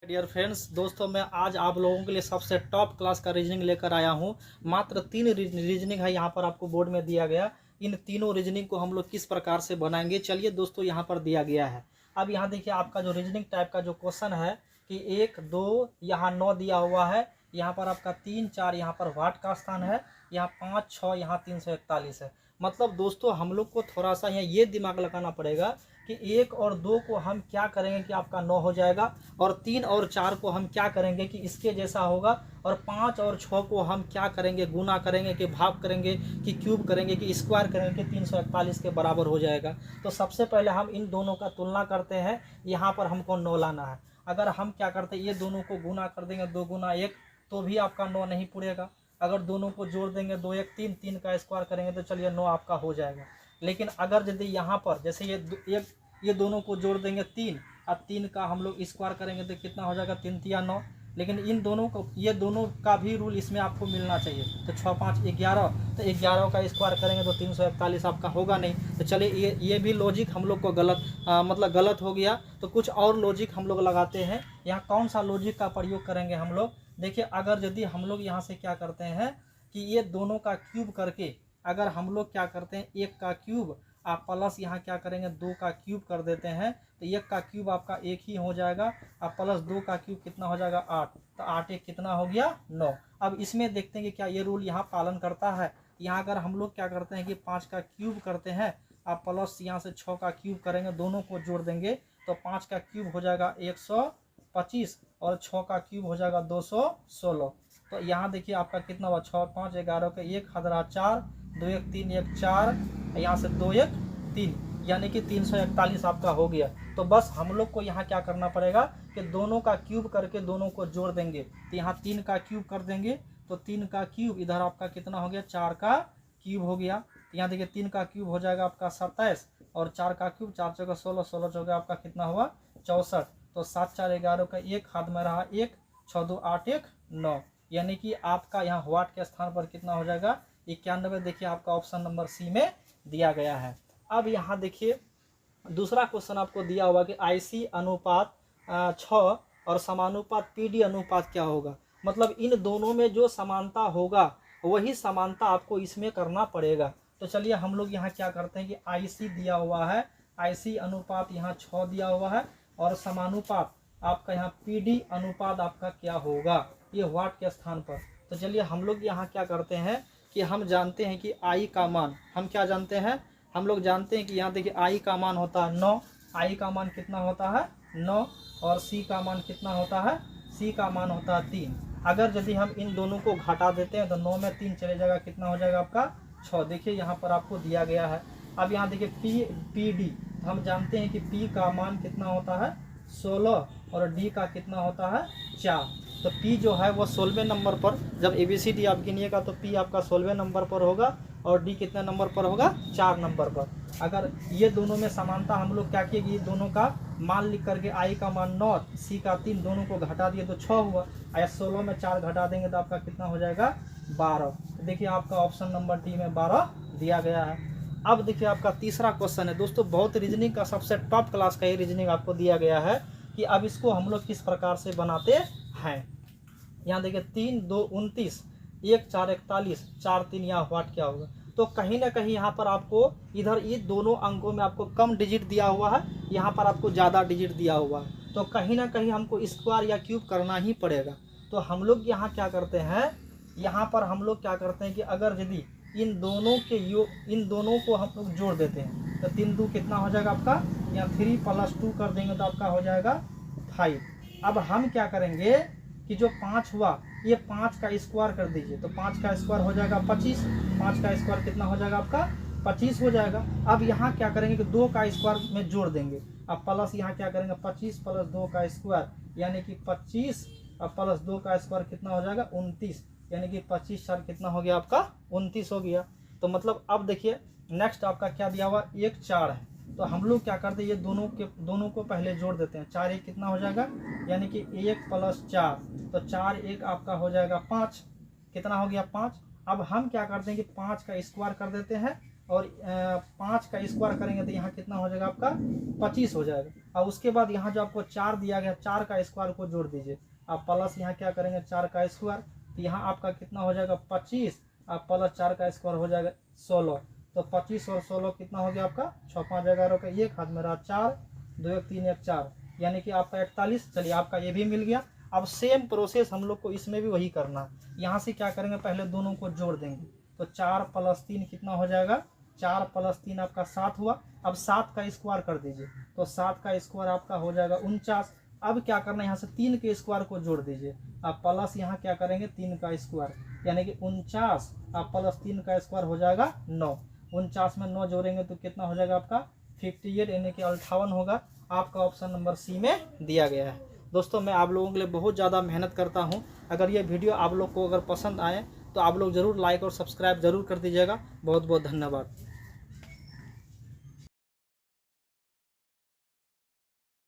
Dear friends, दोस्तों मैं आज आप लोगों के लिए सबसे टॉप क्लास का रीजनिंग लेकर आया हूं। मात्र 3 रीजनिंग है यहाँ पर आपको बोर्ड में दिया गया। इन तीनों रीजनिंग को हम लोग किस प्रकार से बनाएंगे, चलिए दोस्तों यहाँ पर दिया गया है। अब यहाँ देखिए आपका जो रीजनिंग टाइप का जो क्वेश्चन है कि 1 2 यहाँ 9 दिया हुआ है, यहाँ पर आपका 3 4 यहाँ पर वाट का स्थान है, यहाँ 5 6 यहाँ 341 है। मतलब दोस्तों हम लोग को थोड़ा सा यहाँ ये दिमाग लगाना पड़ेगा कि 1 और 2 को हम क्या करेंगे कि आपका 9 हो जाएगा, और 3 और 4 को हम क्या करेंगे कि इसके जैसा होगा, और 5 और 6 को हम क्या करेंगे, गुना करेंगे कि भाग करेंगे कि क्यूब करेंगे कि स्क्वायर करेंगे कि 341 के बराबर हो जाएगा। तो सबसे पहले हम इन दोनों का तुलना करते हैं। यहाँ पर हमको 9 लाना है। अगर हम क्या करते हैं, ये दोनों को गुना कर देंगे 2 गुना 1 तो भी आपका 9 नहीं पूरेगा। अगर दोनों को जोड़ देंगे 2 1 3 3 का स्क्वायर करेंगे तो चलिए 9 आपका हो जाएगा। लेकिन अगर यदि यहाँ पर जैसे ये दोनों को जोड़ देंगे 3, अब 3 का हम लोग स्क्वायर करेंगे तो कितना हो जाएगा, 3 3 9। लेकिन इन दोनों को, ये दोनों का भी रूल इसमें आपको मिलना चाहिए। तो 6 5 11, तो 11 का स्क्वायर करेंगे तो 341 आपका होगा नहीं। तो चलिए ये भी लॉजिक हम लोग को मतलब गलत हो गया। तो कुछ और लॉजिक हम लोग लगाते हैं। यहाँ कौन सा लॉजिक का प्रयोग करेंगे हम लोग, देखिए अगर यदि हम लोग यहाँ से क्या करते हैं कि ये दोनों का क्यूब करके अगर हम लोग क्या करते हैं 1 का क्यूब आप प्लस यहाँ क्या करेंगे 2 का क्यूब कर देते हैं, तो 1 का क्यूब आपका 1 ही हो जाएगा, अब प्लस 2 का क्यूब कितना हो जाएगा 8, तो 8 1 कितना हो गया 9। अब इसमें देखते हैं कि क्या ये रूल यहाँ पालन करता है। यहाँ अगर हम लोग क्या करते हैं कि 5 का क्यूब करते हैं, आप प्लस यहाँ से 6 का क्यूब करेंगे, दोनों को जोड़ देंगे तो 5 का क्यूब हो जाएगा 125 और 6 का क्यूब हो जाएगा 216। तो यहाँ देखिए आपका कितना हुआ, 6 5 11 का 1 हाथ 4 2 1 3 1 4, यहाँ से 2 1 3 यानी कि 341 आपका हो गया। तो बस हम लोग को यहाँ क्या करना पड़ेगा कि दोनों का क्यूब करके दोनों को जोड़ देंगे। तो यहाँ 3 का क्यूब कर देंगे तो 3 का क्यूब इधर आपका कितना हो गया, 4 का क्यूब हो गया। तो यहाँ देखिए 3 का क्यूब हो जाएगा आपका 27 और 4 का क्यूब 4 चौका 16 16 चौका आपका कितना हुआ 64। तो 7 4 11 का 1 हाथ में रहा 1 6 2 8 1 9, यानी कि आपका यहाँ वाट के स्थान पर कितना हो जाएगा 91। देखिए आपका ऑप्शन नंबर सी में दिया गया है। अब यहाँ देखिए दूसरा क्वेश्चन आपको दिया होगा कि आईसी अनुपात 6 और समानुपात पीडी अनुपात क्या होगा। मतलब इन दोनों में जो समानता होगा वही समानता आपको इसमें करना पड़ेगा। तो चलिए हम लोग यहाँ क्या करते हैं कि आईसी दिया हुआ है, आईसी अनुपात यहाँ 6 दिया हुआ है, और समानुपात आपका यहाँ पीडी अनुपात आपका क्या होगा, ये वाट के स्थान पर। तो चलिए हम लोग यहाँ क्या करते हैं कि हम जानते हैं कि आई का मान, हम क्या जानते हैं, हम लोग जानते हैं कि यहाँ देखिए आई का मान होता है 9, आई का मान कितना होता है 9, और सी का मान कितना होता है, सी का मान होता है 3। अगर यदि हम इन दोनों को घटा देते हैं तो 9 में 3 चले जाएगा, कितना हो जाएगा आपका 6। देखिए यहाँ पर आपको दिया गया है। अब यहाँ देखिए पी डी, हम जानते हैं कि पी का मान कितना होता है 16 और डी का कितना होता है 4। तो P जो है वो 16वें नंबर पर, जब ABCD आप गिनिएगा तो P आपका 16वें नंबर पर होगा और D कितने नंबर पर होगा 4 नंबर पर। अगर ये दोनों में समानता हम लोग क्या किए कि दोनों का मान लिख करके I का मान 9 C का 3 दोनों को घटा दिए तो 6 हुआ, या 16 में 4 घटा देंगे तो आपका कितना हो जाएगा 12। तो देखिए आपका ऑप्शन नंबर डी में 12 दिया गया है। अब देखिए आपका तीसरा क्वेश्चन है दोस्तों, बहुत रीजनिंग का सबसे टॉप क्लास का ये रीजनिंग आपको दिया गया है कि अब इसको हम लोग किस प्रकार से बनाते हैं। यहाँ देखिए 3 2 29 1 4 41 4 3, यहाँ वाट क्या होगा। तो कहीं ना कहीं यहाँ पर आपको इधर ये दोनों अंकों में आपको कम डिजिट दिया हुआ है, यहाँ पर आपको ज़्यादा डिजिट दिया हुआ है, तो कहीं ना कहीं हमको स्क्वायर या क्यूब करना ही पड़ेगा। तो हम लोग यहाँ क्या करते हैं, यहाँ पर हम लोग क्या करते हैं कि अगर यदि इन दोनों को हम लोग जोड़ देते हैं तो 3 2 कितना हो जाएगा आपका, यहाँ 3 + 2 कर देंगे तो आपका हो जाएगा 5। अब हम क्या करेंगे कि जो 5 हुआ ये 5 का स्क्वायर कर दीजिए, तो 5 का स्क्वायर हो जाएगा 25, 5 का स्क्वायर कितना हो जाएगा आपका 25 हो जाएगा। अब यहाँ क्या करेंगे कि 2 का स्क्वायर में जोड़ देंगे, अब प्लस यहाँ क्या करेंगे 25 + 2 का स्क्वायर यानी कि 25 + 2 का स्क्वायर कितना हो जाएगा 29, यानी कि 25 4 कितना हो गया आपका 29 हो गया। तो मतलब अब देखिए नेक्स्ट आपका क्या दिया हुआ 1 4 है, तो हम लोग क्या करते हैं ये दोनों को पहले जोड़ देते हैं, 4 1 कितना हो जाएगा, यानी कि 1 + 4, तो 4 1 आपका हो जाएगा 5, कितना हो गया 5। अब हम क्या करते हैं कि 5 का स्क्वायर कर देते हैं और 5 का स्क्वायर करेंगे तो यहाँ कितना हो जाएगा आपका 25 हो जाएगा। अब उसके बाद यहाँ जो आपको 4 दिया गया, 4 का स्क्वायर को जोड़ दीजिए। आप प्लस यहाँ क्या करेंगे 4 का स्क्वायर, तो यहाँ आपका कितना हो जाएगा 25, आप प्लस 4 का स्क्वायर हो जाएगा 16। तो 25 और 16 कितना हो गया आपका 6 5 11 का, एक हाथ में रहा 4, 2 1 3 1 4, यानी कि आपका 41। चलिए आपका ये भी मिल गया। अब सेम प्रोसेस हम लोग को इसमें भी वही करना है। यहाँ से क्या करेंगे पहले दोनों को जोड़ देंगे, तो 4 + 3 कितना हो जाएगा 4 + 3 आपका 7 हुआ। अब 7 का स्क्वायर कर दीजिए, तो 7 का स्क्वायर आपका हो जाएगा 49। अब क्या करना है यहाँ से 3 के स्क्वायर को जोड़ दीजिए, आप प्लस यहाँ क्या करेंगे 3 का स्क्वायर, यानी कि 49, आप प्लस 3 का स्क्वायर हो जाएगा 9। 49 में 9 जोड़ेंगे तो कितना हो जाएगा आपका 58, यानी कि 58 होगा। आपका ऑप्शन नंबर सी में दिया गया है। दोस्तों मैं आप लोगों के लिए बहुत ज़्यादा मेहनत करता हूं। अगर ये वीडियो आप लोग को अगर पसंद आए तो आप लोग ज़रूर लाइक और सब्सक्राइब ज़रूर कर दीजिएगा। बहुत बहुत धन्यवाद।